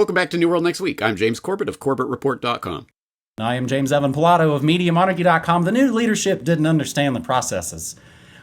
Welcome back to New World Next Week. I'm James Corbett of CorbettReport.com. I am James Evan Pilato of MediaMonarchy.com. The new leadership didn't understand the processes.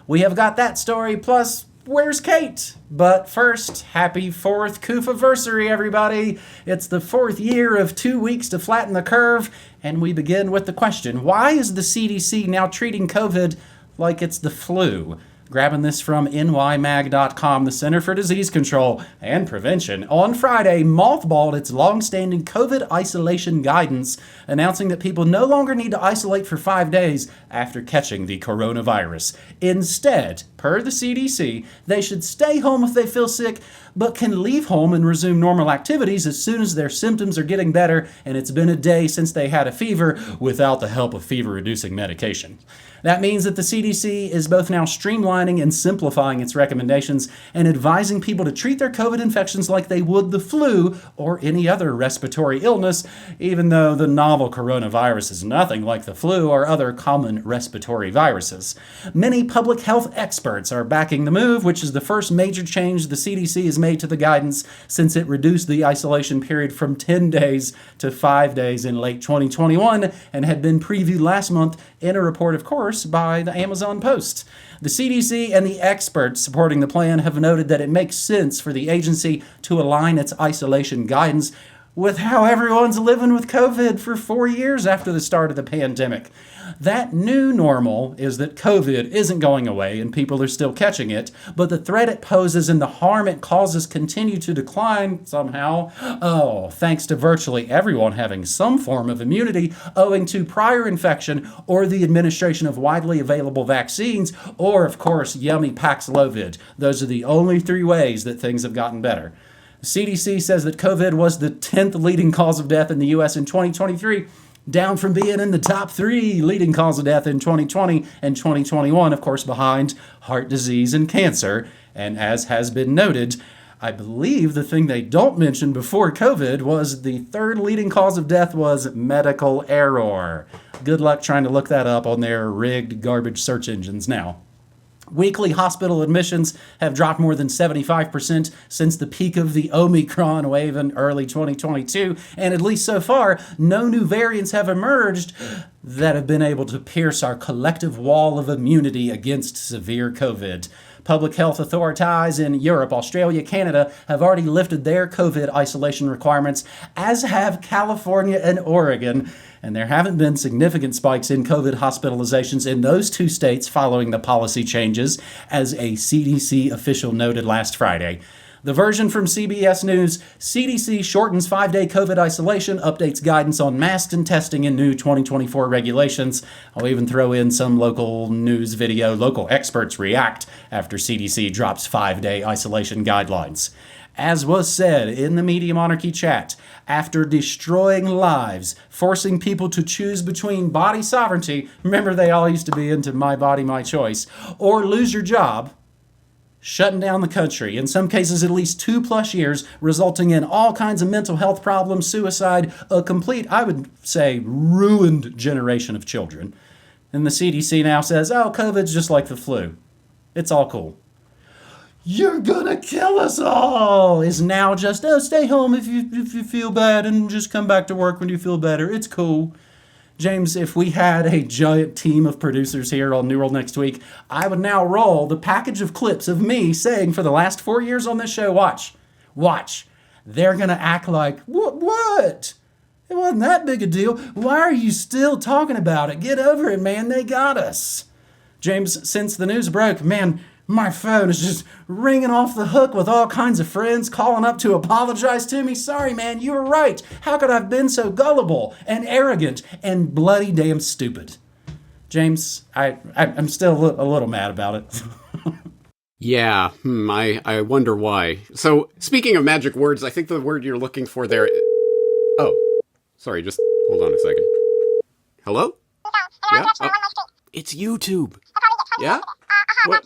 We have got that story, plus, where's Kate? But first, happy 4th coofiversary, everybody. It's the 4th year of 2 weeks to flatten the curve, and we begin with the question, why is the CDC now treating COVID like it's the flu? Grabbing this from nymag.com, the Center for Disease Control and Prevention on Friday mothballed its long-standing COVID isolation guidance, announcing that people no longer need to isolate for 5 days after catching the coronavirus. Instead, per the CDC, they should stay home if they feel sick, but can leave home and resume normal activities as soon as their symptoms are getting better and it's been a day since they had a fever without the help of fever-reducing medication. That means that the CDC is both now streamlining and simplifying its recommendations and advising people to treat their COVID infections like they would the flu or any other respiratory illness, even though the novel coronavirus is nothing like the flu or other common respiratory viruses. Many public health experts are backing the move, which is the first major change the CDC has made to the guidance since it reduced the isolation period from 10 days to 5 days in late 2021 and had been previewed last month in a report, of course, by the Amazon Post. The CDC and the experts supporting the plan have noted that it makes sense for the agency to align its isolation guidance with how everyone's living with COVID for 4 years after the start of the pandemic. That new normal is that COVID isn't going away and people are still catching it, but the threat it poses and the harm it causes continue to decline somehow. Oh, thanks to virtually everyone having some form of immunity owing to prior infection or the administration of widely available vaccines or, of course, yummy Paxlovid. Those are the only 3 ways that things have gotten better. The CDC says that COVID was the 10th leading cause of death in the U.S. in 2023, down from being in the top 3 leading cause of death in 2020 and 2021, of course, behind heart disease and cancer. And as has been noted, I believe the thing they don't mention before COVID was the 3rd leading cause of death was medical error. Good luck trying to look that up on their rigged garbage search engines now. Weekly hospital admissions have dropped more than 75% since the peak of the Omicron wave in early 2022, and at least so far, no new variants have emerged that have been able to pierce our collective wall of immunity against severe COVID. Public health authorities in Europe, Australia, Canada have already lifted their COVID isolation requirements, as have California and Oregon. And there haven't been significant spikes in COVID hospitalizations in those 2 states following the policy changes, as a CDC official noted last Friday. The version from CBS News, CDC shortens 5-day COVID isolation, updates guidance on masks and testing in new 2024 regulations. I'll even throw in some local news video. Local experts react after CDC drops 5-day isolation guidelines. As was said in the Media Monarchy chat, after destroying lives, forcing people to choose between body sovereignty, remember they all used to be into my body, my choice, or lose your job, shutting down the country, in some cases at least 2+ years, resulting in all kinds of mental health problems, suicide, a complete, I would say, ruined generation of children. And the CDC now says, oh, COVID's just like the flu. It's all cool. You're gonna kill us all is now just, oh, stay home if you feel bad and just come back to work when you feel better. It's cool. James, if we had a giant team of producers here on New World Next Week, I would now roll the package of clips of me saying for the last 4 years on this show, watch. They're going to act like, what? It wasn't that big a deal. Why are you still talking about it? Get over it, man. They got us. James, since the news broke, man, my phone is just ringing off the hook with all kinds of friends calling up to apologize to me. Sorry, man, you were right. How could I have been so gullible and arrogant and bloody damn stupid? James, I'm still a little mad about it. Yeah, I wonder why. So, speaking of magic words, I think the word you're looking for there... Oh, sorry, just hold on a second. Hello? Yeah? Oh, it's YouTube. Yeah? What?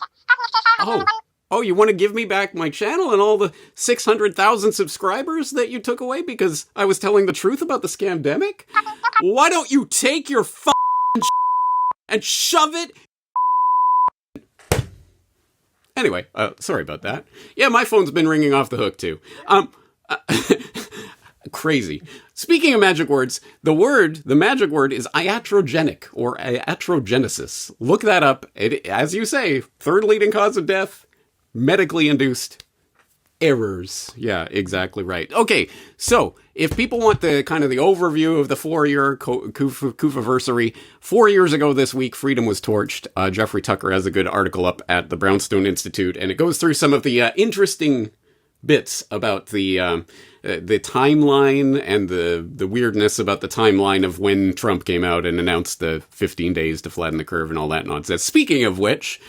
Oh, you want to give me back my channel and all the 600,000 subscribers that you took away because I was telling the truth about the scamdemic? Why don't you take your and shove it? Anyway, sorry about that. Yeah, my phone's been ringing off the hook too. crazy. Speaking of magic words, the magic word is iatrogenic or iatrogenesis. Look that up. It, as you say, third leading cause of death, medically induced errors. Yeah, exactly right. Okay, so if people want the kind of the overview of the 4-year coofiversary, 4 years ago this week, freedom was torched. Jeffrey Tucker has a good article up at the Brownstone Institute, and it goes through some of the interesting bits about the timeline and the weirdness about the timeline of when Trump came out and announced the 15 days to flatten the curve and all that nonsense. Speaking of which,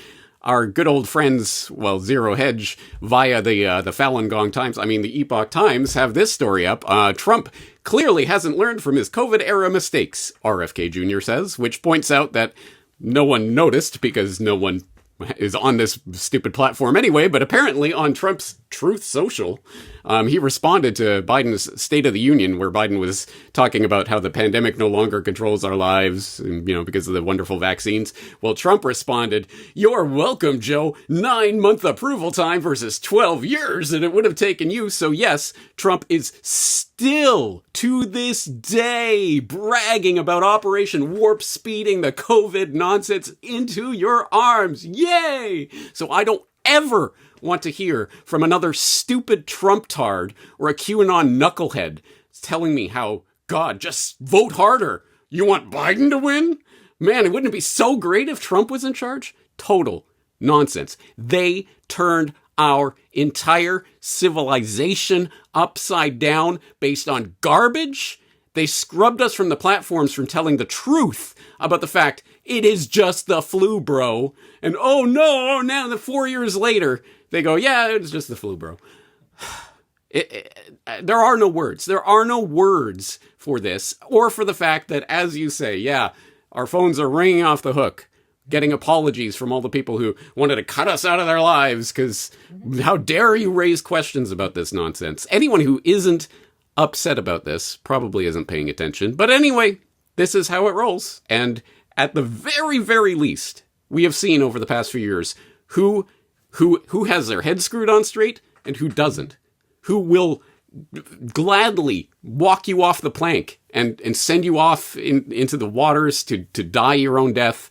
our good old friends, well, Zero Hedge, via the Falun Gong Times, the Epoch Times, have this story up. Trump clearly hasn't learned from his COVID-era mistakes, RFK Jr. says, which points out that no one noticed because no one is on this stupid platform anyway, but apparently on Trump's Truth Social, he responded to Biden's State of the Union, where Biden was talking about how the pandemic no longer controls our lives, and, because of the wonderful vaccines. Well, Trump responded, "You're welcome, Joe. 9-month approval time versus 12 years, and it would have taken you." So yes, Trump is still, to this day, bragging about Operation Warp Speeding the COVID nonsense into your arms. Yay! So I don't ever want to hear from another stupid Trump-tard or a QAnon knucklehead telling me how, God, just vote harder. You want Biden to win? Man, wouldn't it be so great if Trump was in charge? Total nonsense. They turned our entire civilization upside down based on garbage. They scrubbed us from the platforms from telling the truth about the fact it is just the flu, bro. And oh no, now the 4 years later, they go, yeah, it's just the flu, bro. There are no words. There are no words for this, or for the fact that, as you say, yeah, our phones are ringing off the hook, getting apologies from all the people who wanted to cut us out of their lives, because how dare you raise questions about this nonsense? Anyone who isn't upset about this probably isn't paying attention. But anyway, this is how it rolls. And at the very, very least, we have seen over the past few years who has their head screwed on straight and who doesn't. Who will gladly walk you off the plank and send you off into the waters to die your own death.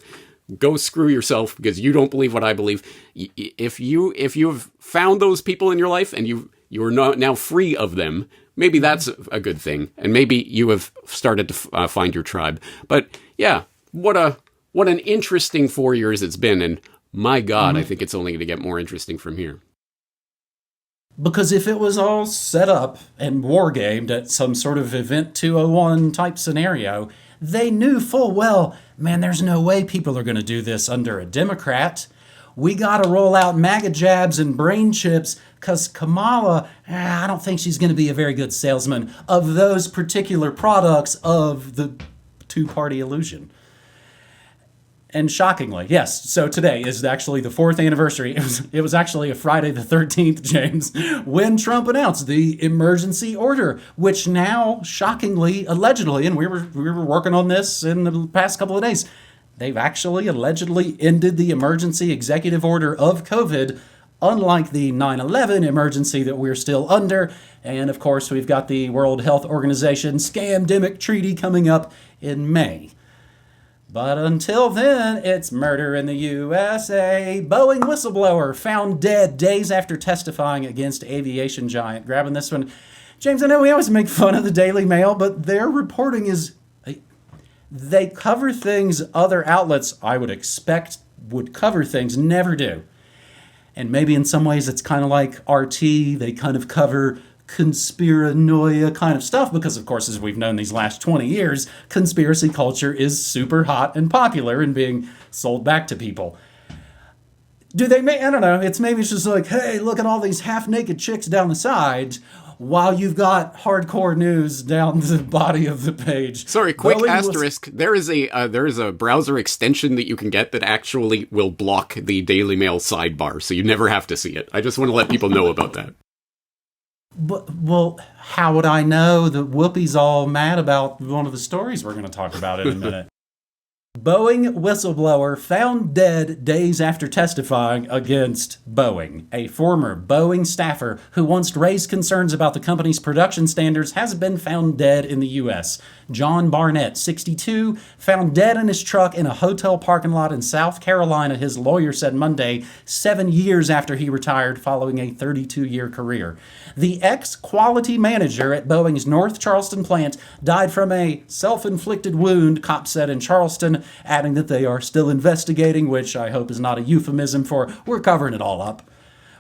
Go screw yourself because you don't believe what I believe. If you have found those people in your life and you are now free of them, maybe that's a good thing. And maybe you have started to find your tribe. But yeah, what an interesting 4 years it's been. And my God, I think it's only going to get more interesting from here. Because if it was all set up and wargamed at some sort of Event 201 type scenario, they knew full well, man, there's no way people are going to do this under a Democrat. We got to roll out MAGA jabs and brain chips because Kamala, I don't think she's going to be a very good salesman of those particular products of the two-party illusion. And shockingly, yes, so today is actually the 4th anniversary. It was actually a Friday the 13th, James, when Trump announced the emergency order, which now, shockingly, allegedly, and we were working on this in the past couple of days, they've actually allegedly ended the emergency executive order of COVID, unlike the 9/11 emergency that we're still under. And of course, we've got the World Health Organization Scamdemic Treaty coming up in May. But until then, it's murder in the USA. Boeing whistleblower found dead days after testifying against aviation giant. Grabbing this one. James, I know we always make fun of the Daily Mail, but their reporting is... They cover things other outlets, I would expect, would cover things, never do. And maybe in some ways it's kind of like RT. They kind of cover conspiranoia kind of stuff because, of course, as we've known these last 20 years, conspiracy culture is super hot and popular and being sold back to people. I don't know, it's just like, hey, look at all these half-naked chicks down the side while you've got hardcore news down the body of the page. Sorry, quick asterisk. There is a browser extension that you can get that actually will block the Daily Mail sidebar, so you never have to see it. I just want to let people know about that. But, well, how would I know that Whoopi's all mad about one of the stories we're going to talk about in a minute? Boeing whistleblower found dead days after testifying against Boeing. A former Boeing staffer who once raised concerns about the company's production standards has been found dead in the U.S. John Barnett, 62, found dead in his truck in a hotel parking lot in South Carolina, his lawyer said Monday, 7 years after he retired following a 32-year career. The ex-quality manager at Boeing's North Charleston plant died from a self-inflicted wound, cops said in Charleston, adding that they are still investigating, which I hope is not a euphemism for we're covering it all up.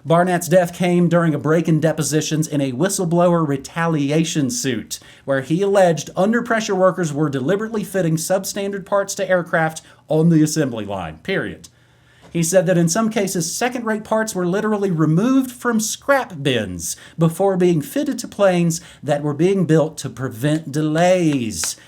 Barnett's death came during a break in depositions in a whistleblower retaliation suit, where he alleged under-pressure workers were deliberately fitting substandard parts to aircraft on the assembly line, period. He said that in some cases, second-rate parts were literally removed from scrap bins before being fitted to planes that were being built to prevent delays.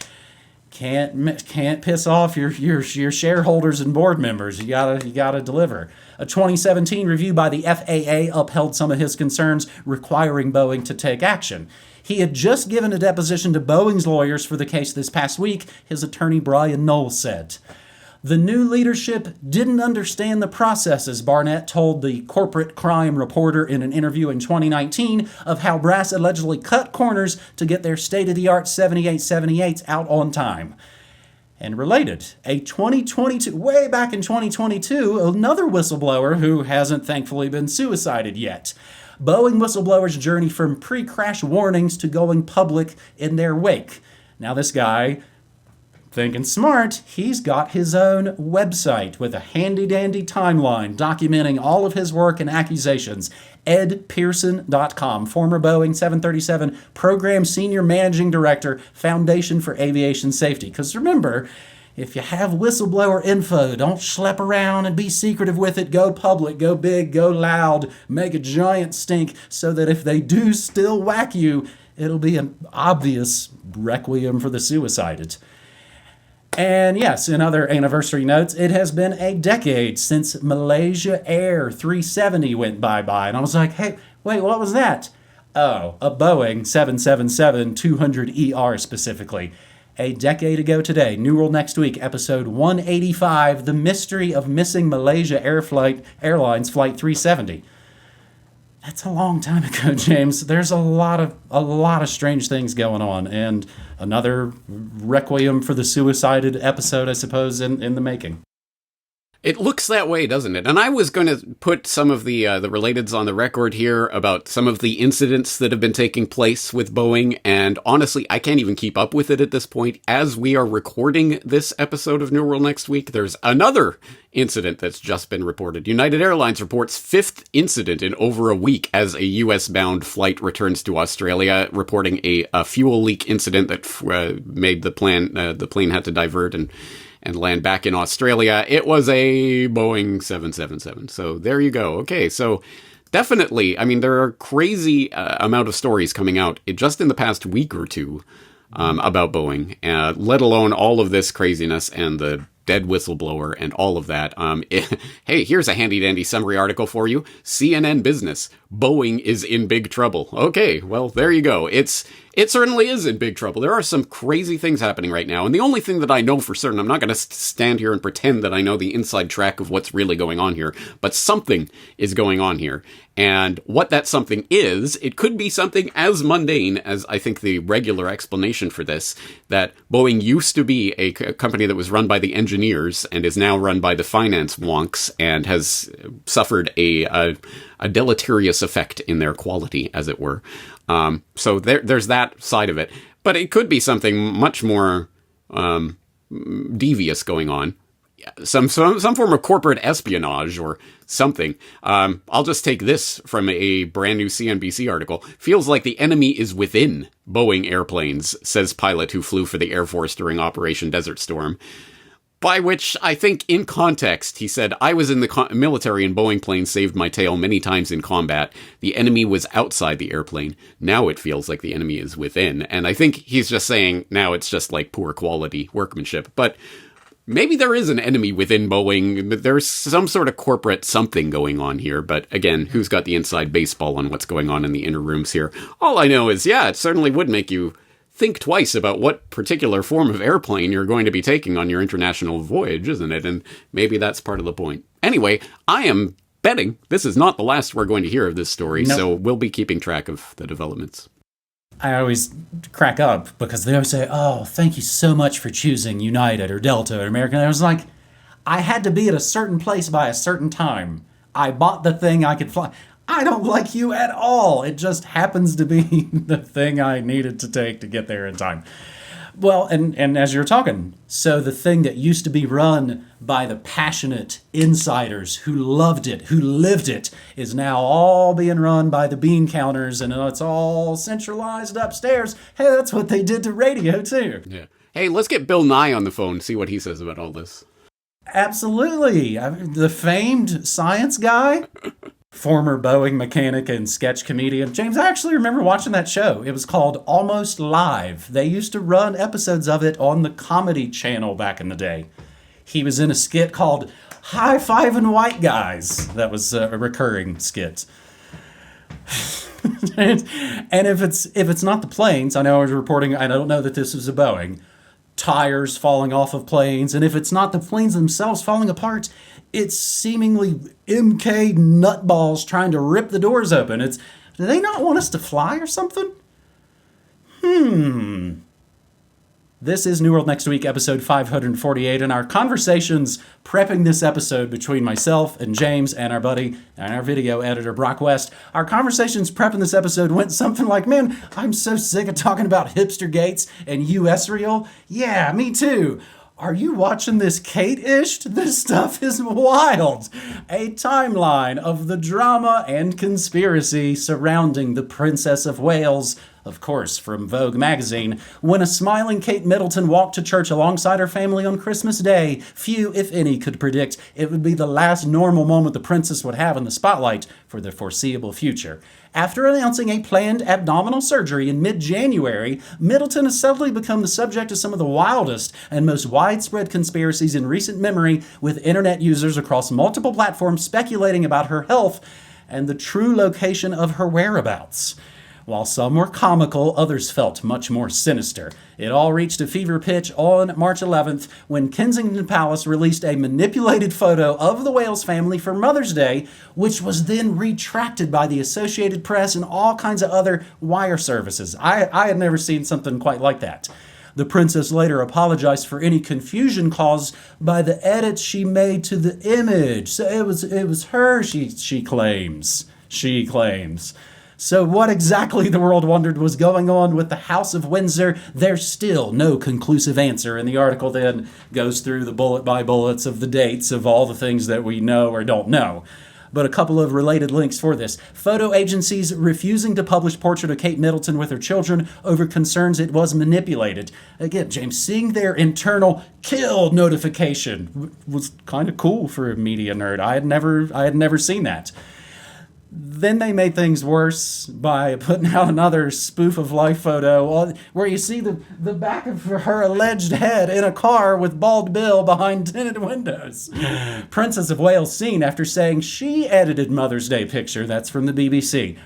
Can't piss off your shareholders and board members. You gotta deliver. A 2017 review by the FAA upheld some of his concerns, requiring Boeing to take action. He had just given a deposition to Boeing's lawyers for the case this past week, his attorney Brian Knowles said. The new leadership didn't understand the processes, Barnett told the corporate crime reporter in an interview in 2019 of how Brass allegedly cut corners to get their state-of-the-art 7878s out on time. And related, way back in 2022, another whistleblower who hasn't thankfully been suicided yet. Boeing whistleblowers journey from pre-crash warnings to going public in their wake. Now this guy, thinking smart, he's got his own website with a handy-dandy timeline documenting all of his work and accusations. EdPearson.com, former Boeing 737 Program Senior Managing Director, Foundation for Aviation Safety. Because remember, if you have whistleblower info, don't schlep around and be secretive with it. Go public, go big, go loud, make a giant stink so that if they do still whack you, it'll be an obvious requiem for the suicided. And yes, in other anniversary notes, it has been a decade since Malaysia Air 370 went bye-bye. And I was like, hey, wait, what was that? Oh, a Boeing 777-200ER specifically. A decade ago today, New World Next Week, episode 185, The Mystery of Missing Malaysia Airlines Flight 370. That's a long time ago, James. There's a lot of strange things going on, and another requiem for the suicided episode, I suppose, in the making. It looks that way, doesn't it? And I was going to put some of the relateds on the record here about some of the incidents that have been taking place with Boeing, and honestly, I can't even keep up with it at this point. As we are recording this episode of New World Next Week, there's another incident that's just been reported. United Airlines reports 5th incident in over a week as a U.S.-bound flight returns to Australia, reporting a fuel leak incident that made the plane had to divert and land back in Australia. It was a Boeing 777. So there you go. Okay, so definitely, I mean, there are crazy amount of stories coming out just in the past week or two about Boeing, let alone all of this craziness and the dead whistleblower and all of that. Hey, here's a handy-dandy summary article for you. CNN Business. Boeing is in big trouble. Okay, well, there you go. It certainly is in big trouble. There are some crazy things happening right now. And the only thing that I know for certain, I'm not going to stand here and pretend that I know the inside track of what's really going on here, but something is going on here. And what that something is, it could be something as mundane as I think the regular explanation for this, that Boeing used to be a company that was run by the engineers and is now run by the finance wonks and has suffered a deleterious effect in their quality, as it were. So there's that side of it. But it could be something much more devious going on. Some form of corporate espionage or something. I'll just take this from a brand new CNBC article. Feels like the enemy is within Boeing airplanes, says pilot who flew for the Air Force during Operation Desert Storm. By which, I think, in context, he said, I was in the military and Boeing planes saved my tail many times in combat. The enemy was outside the airplane. Now it feels like the enemy is within. And I think he's just saying now it's just like poor quality workmanship. But maybe there is an enemy within Boeing. There's some sort of corporate something going on here. But again, who's got the inside baseball on what's going on in the inner rooms here? All I know is, yeah, it certainly would make you think twice about what particular form of airplane you're going to be taking on your international voyage, isn't it? And maybe that's part of the point. Anyway, I am betting this is not the last we're going to hear of this story, so we'll be keeping track of the developments. I always crack up because they always say, oh, thank you so much for choosing United or Delta or American. I was like, I had to be at a certain place by a certain time. I bought the thing I could fly. I don't like you at all. It just happens to be the thing I needed to take to get there in time. Well, and as you're talking, so the thing that used to be run by the passionate insiders who loved it, who lived it, is now all being run by the bean counters, and it's all centralized upstairs. Hey, that's what they did to radio, too. Yeah. Hey, let's get Bill Nye on the phone, see what he says about all this. Absolutely. The famed science guy, former Boeing mechanic and sketch comedian. James, I actually remember watching that show. It was called Almost Live. They used to run episodes of it on the Comedy Channel back in the day. He was in a skit called High Fiving White Guys. That was a recurring skit. And if it's not the planes, I know I was reporting, I don't know that this was a Boeing, tires falling off of planes, and if it's not the planes themselves falling apart, it's seemingly MK nutballs trying to rip the doors open. Do they not want us to fly or something? This is New World Next Week, episode 548, and our conversations prepping this episode between myself and James and our buddy and our video editor, Brock West, our conversations prepping this episode went something like, man, I'm so sick of talking about hipster gates and U.S. real. Yeah, me too. Are you watching this Kate-ish? This stuff is wild. A timeline of the drama and conspiracy surrounding the Princess of Wales, of course, from Vogue magazine. When a smiling Kate Middleton walked to church alongside her family on Christmas Day, few, if any, could predict it would be the last normal moment the princess would have in the spotlight for the foreseeable future. After announcing a planned abdominal surgery in mid-January, Middleton has suddenly become the subject of some of the wildest and most widespread conspiracies in recent memory, with internet users across multiple platforms speculating about her health and the true location of her whereabouts. While some were comical, others felt much more sinister. It all reached a fever pitch on March 11th when Kensington Palace released a manipulated photo of the Wales family for Mother's Day, which was then retracted by the Associated Press and all kinds of other wire services. I had never seen something quite like that. The princess later apologized for any confusion caused by the edits she made to the image. So it was her, she claims. She claims. So what exactly, the world wondered, was going on with the House of Windsor? There's still no conclusive answer, and the article then goes through the bullet by bullets of the dates of all the things that we know or don't know. But a couple of related links for this. Photo agencies refusing to publish portrait of Kate Middleton with her children over concerns it was manipulated. Again, James, seeing their internal kill notification was kind of cool for a media nerd. I had never seen that. Then they made things worse by putting out another spoof of life photo where you see the back of her alleged head in a car with bald Bill behind tinted windows. Princess of Wales seen after saying she edited Mother's Day picture. That's from the BBC.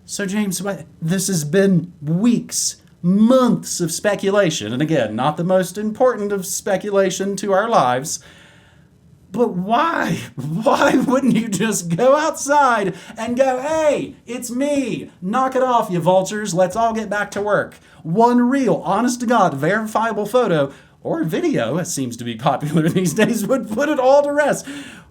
So, James, this has been weeks, months of speculation. And again, not the most important of speculation to our lives. But why? Why wouldn't you just go outside and go, hey, it's me. Knock it off, you vultures. Let's all get back to work. One real, honest to God, verifiable photo or video, it seems to be popular these days, would put it all to rest.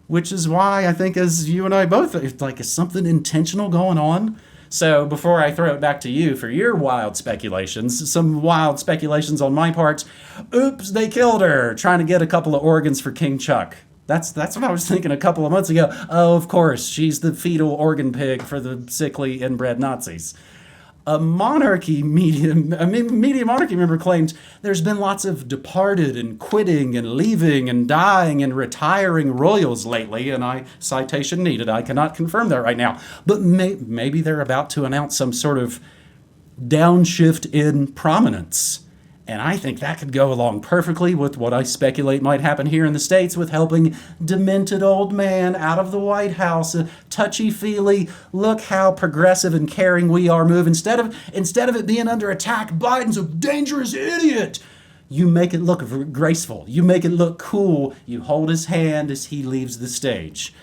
Which is why I think, as you and I both, it's like, is something intentional going on? So before I throw it back to you for your wild speculations, some wild speculations on my part. Oops, they killed her, trying to get a couple of organs for King Chuck. That's what I was thinking a couple of months ago. Oh, of course, she's the fetal organ pig for the sickly inbred Nazis. A media monarchy member claimed there's been lots of departed and quitting and leaving and dying and retiring royals lately, and citation needed. I cannot confirm that right now. But maybe they're about to announce some sort of downshift in prominence. And I think that could go along perfectly with what I speculate might happen here in the States with helping demented old man out of the White House. A touchy-feely, look how progressive and caring we are move. Instead of it being under attack, Biden's a dangerous idiot. You make it look graceful. You make it look cool. You hold his hand as he leaves the stage.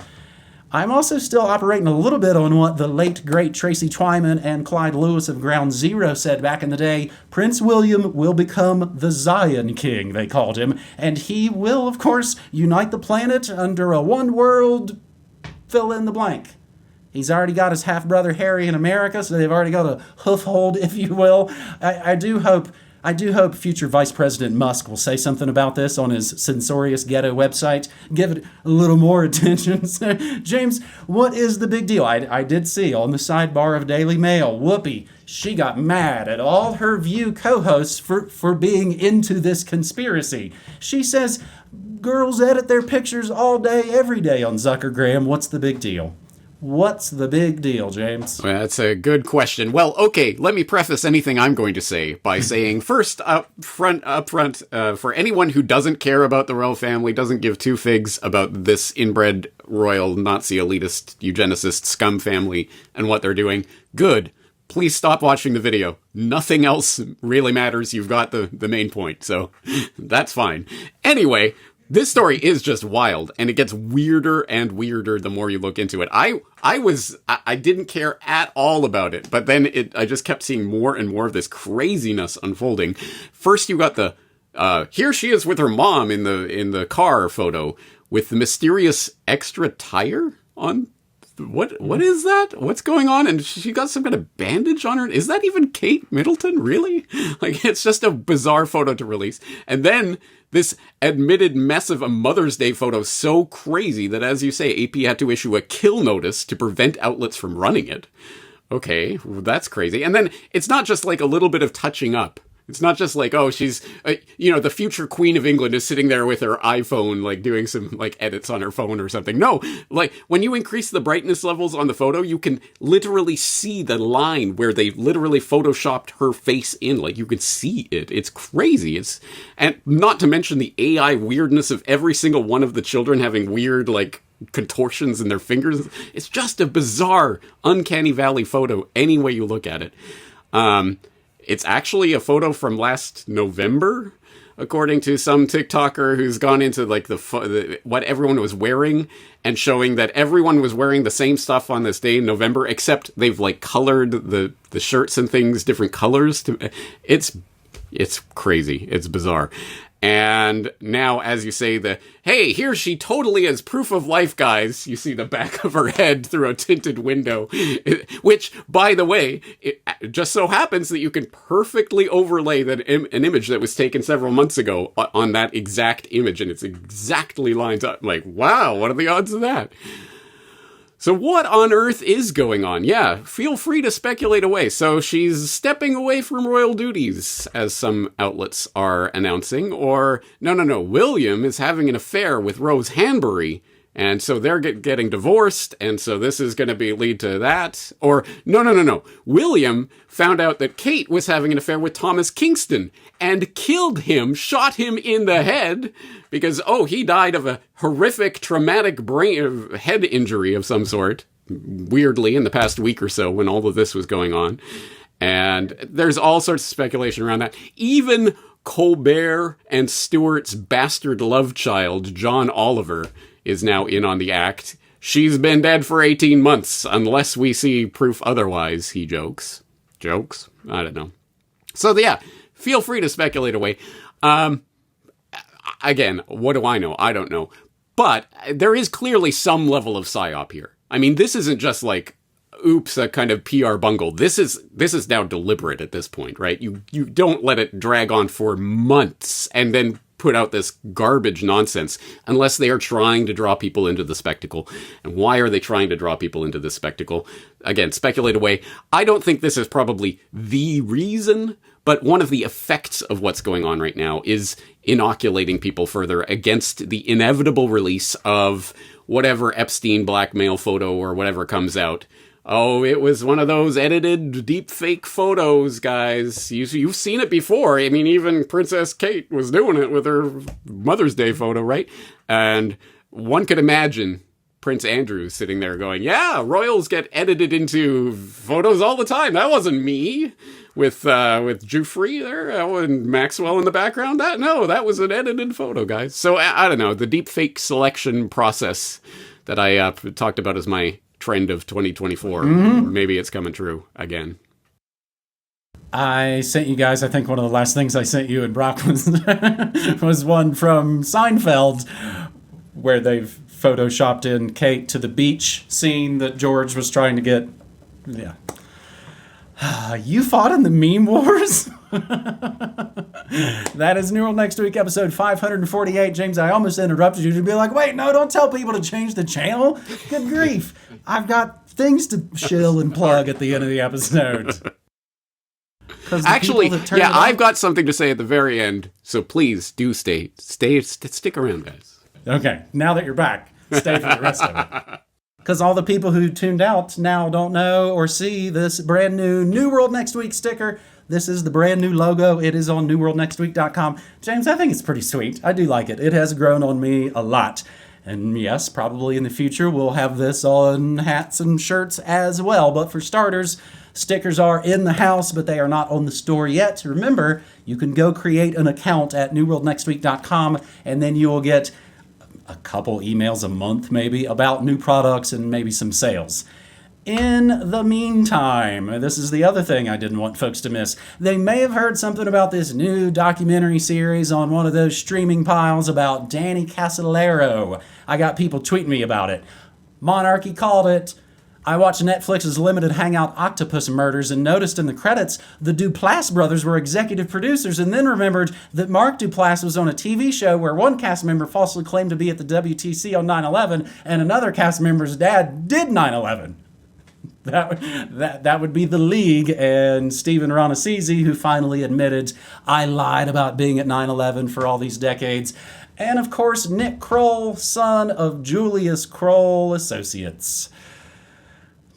I'm also still operating a little bit on what the late, great Tracy Twyman and Clyde Lewis of Ground Zero said back in the day. Prince William will become the Zion King, they called him, and he will, of course, unite the planet under a one-world fill-in-the-blank. He's already got his half-brother Harry in America, so they've already got a hoof-hold, if you will. I do hope future Vice President Musk will say something about this on his Censorious Ghetto website. Give it a little more attention. James, what is the big deal? I did see on the sidebar of Daily Mail, Whoopi, she got mad at all her View co-hosts for being into this conspiracy. She says, girls edit their pictures all day, every day on Zuckergram. What's the big deal? What's the big deal, James? Well, that's a good question. Well, okay, let me preface anything I'm going to say by saying first, up front, for anyone who doesn't care about the royal family, doesn't give two figs about this inbred royal Nazi elitist eugenicist scum family and what they're doing, good. Please stop watching the video. Nothing else really matters. You've got the main point, so that's fine. Anyway, this story is just wild, and it gets weirder and weirder the more you look into it. I didn't care at all about it, but then I just kept seeing more and more of this craziness unfolding. First, you got the here she is with her mom in the car photo with the mysterious extra tire on. What is that? What's going on? And she got some kind of bandage on her. Is that even Kate Middleton? Really? Like, it's just a bizarre photo to release. And then this admitted mess of a Mother's Day photo so crazy that, as you say, AP had to issue a kill notice to prevent outlets from running it. Okay, well, that's crazy. And then it's not just like a little bit of touching up. It's not just like, oh, she's, the future Queen of England is sitting there with her iPhone, like doing some like edits on her phone or something. No, like when you increase the brightness levels on the photo, you can literally see the line where they literally photoshopped her face in. Like you can see it. It's crazy. And not to mention the AI weirdness of every single one of the children having weird, like, contortions in their fingers. It's just a bizarre, uncanny valley photo any way you look at it. It's actually a photo from last November, according to some TikToker who's gone into like what everyone was wearing and showing that everyone was wearing the same stuff on this day in November, except they've like colored the shirts and things different colors. It's crazy. It's bizarre. And now, as you say, hey, here she totally is proof of life, guys. You see the back of her head through a tinted window, which, by the way, it just so happens that you can perfectly overlay an image that was taken several months ago on that exact image, and it's exactly lines up. Like, wow, what are the odds of that? So what on earth is going on? Yeah, feel free to speculate away. So she's stepping away from royal duties, as some outlets are announcing. Or, no, William is having an affair with Rose Hanbury, and so they're getting divorced, and so this is going to lead to that. Or, no. William found out that Kate was having an affair with Thomas Kingston and killed him, shot him in the head, because, he died of a horrific, traumatic head injury of some sort, weirdly, in the past week or so when all of this was going on. And there's all sorts of speculation around that. Even Colbert and Stewart's bastard love child, John Oliver, is now in on the act. She's been dead for 18 months, unless we see proof otherwise, he jokes. Jokes? I don't know. So, yeah, feel free to speculate away. Again, what do I know? I don't know. But there is clearly some level of psyop here. I mean, this isn't just like, oops, a kind of PR bungle. This is now deliberate at this point, right? You don't let it drag on for months and then put out this garbage nonsense unless they are trying to draw people into the spectacle. And why are they trying to draw people into this spectacle? Again, speculate away. I don't think this is probably the reason, but one of the effects of what's going on right now is inoculating people further against the inevitable release of whatever Epstein blackmail photo or whatever comes out. Oh, it was one of those edited deep fake photos, guys. You've seen it before. I mean, even Princess Kate was doing it with her Mother's Day photo, right? And one could imagine Prince Andrew sitting there going, yeah, royals get edited into photos all the time. That wasn't me with Jufrey there and Maxwell in the background. That was an edited photo, guys. So I don't know, the deep fake selection process that I talked about as my trend of 2024. Maybe it's coming true again. I sent you guys, I think one of the last things I sent you and Brock was one from Seinfeld where they've photoshopped in Kate to the beach scene that George was trying to get. Yeah. You fought in the meme wars? That is New World Next Week, episode 548. James, I almost interrupted you to be like, wait, no, don't tell people to change the channel. Good grief. I've got things to shill and plug at the end of the episode. Actually, yeah, I've got something to say at the very end, so please do stick around, guys. Okay, now that you're back, stay for the rest of it. Because all the people who tuned out now don't know or see this brand new World Next Week sticker. This is the brand new logo. It is on newworldnextweek.com. James, I think it's pretty sweet. I do like it. It has grown on me a lot. And yes, probably in the future we'll have this on hats and shirts as well. But for starters, stickers are in the house, but they are not on the store yet. Remember, you can go create an account at newworldnextweek.com, and then you will get a couple emails a month maybe about new products and maybe some sales. In the meantime, this is the other thing I didn't want folks to miss. They may have heard something about this new documentary series on one of those streaming piles about Danny Casolaro. I got people tweeting me about it. Monarchy called it. I watched Netflix's limited hangout Octopus Murders and noticed in the credits the Duplass brothers were executive producers, and then remembered that Mark Duplass was on a TV show where one cast member falsely claimed to be at the WTC on 9/11 and another cast member's dad did 9/11. That would be The League and Stephen Ronasisi, who finally admitted, I lied about being at 9/11 for all these decades. And of course, Nick Kroll, son of Julius Kroll Associates.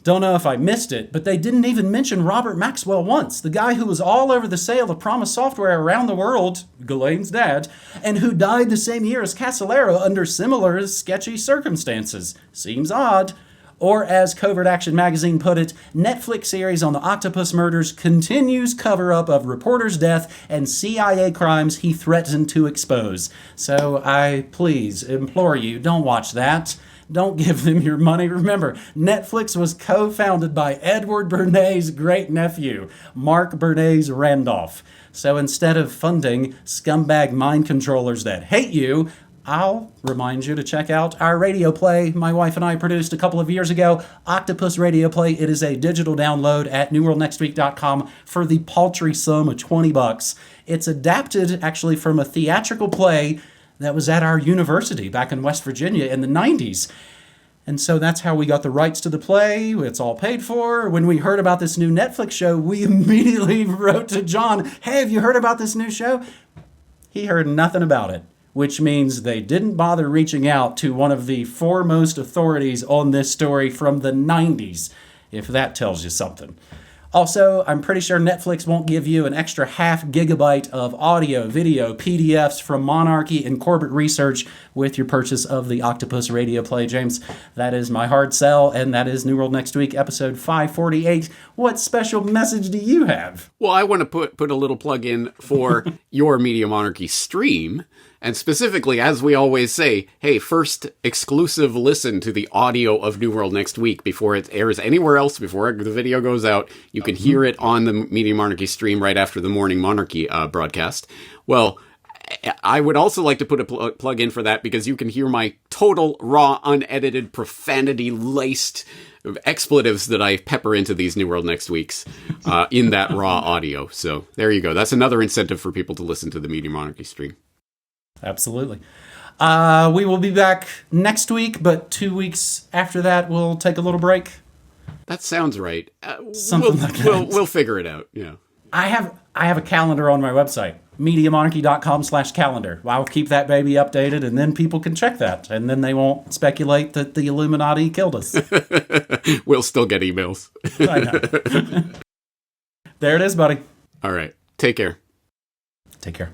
Don't know if I missed it, but they didn't even mention Robert Maxwell once, the guy who was all over the sale of Promise Software around the world, Ghislaine's dad, and who died the same year as Casolaro under similar sketchy circumstances. Seems odd. Or as Covert Action Magazine put it, Netflix series on the Octopus Murders continues cover-up of reporter's death and CIA crimes he threatened to expose. So I please implore you, don't watch that. Don't give them your money. Remember, Netflix was co-founded by Edward Bernays' great-nephew, Mark Bernays Randolph. So instead of funding scumbag mind controllers that hate you, I'll remind you to check out our radio play my wife and I produced a couple of years ago, Octopus Radio Play. It is a digital download at newworldnextweek.com for the paltry sum of $20. It's adapted actually from a theatrical play that was at our university back in West Virginia in the 90s. And so that's how we got the rights to the play. It's all paid for. When we heard about this new Netflix show, we immediately wrote to John, hey, have you heard about this new show? He heard nothing about it, which means they didn't bother reaching out to one of the foremost authorities on this story from the 90s, if that tells you something. Also, I'm pretty sure Netflix won't give you an extra half gigabyte of audio, video, PDFs from Monarchy and Corbett Research with your purchase of the Octopus Radio Play. James, that is my hard sell, and that is New World Next Week, episode 548. What special message do you have? Well, I want to put a little plug in for your Media Monarchy stream. And specifically, as we always say, hey, first exclusive listen to the audio of New World Next Week before it airs anywhere else, before the video goes out. You can hear it on the Media Monarchy stream right after the Morning Monarchy broadcast. Well, I would also like to put a plug in for that because you can hear my total, raw, unedited, profanity-laced expletives that I pepper into these New World Next Weeks in that raw audio. So there you go. That's another incentive for people to listen to the Media Monarchy stream. Absolutely. We will be back next week, but 2 weeks after that, we'll take a little break. That sounds right. Something like that. We'll figure it out. Yeah. I have a calendar on my website. MediaMonarchy.com/calendar. I'll keep that baby updated, and then people can check that, and then they won't speculate that the Illuminati killed us. We'll still get emails. I know. There it is, buddy. All right. Take care. Take care.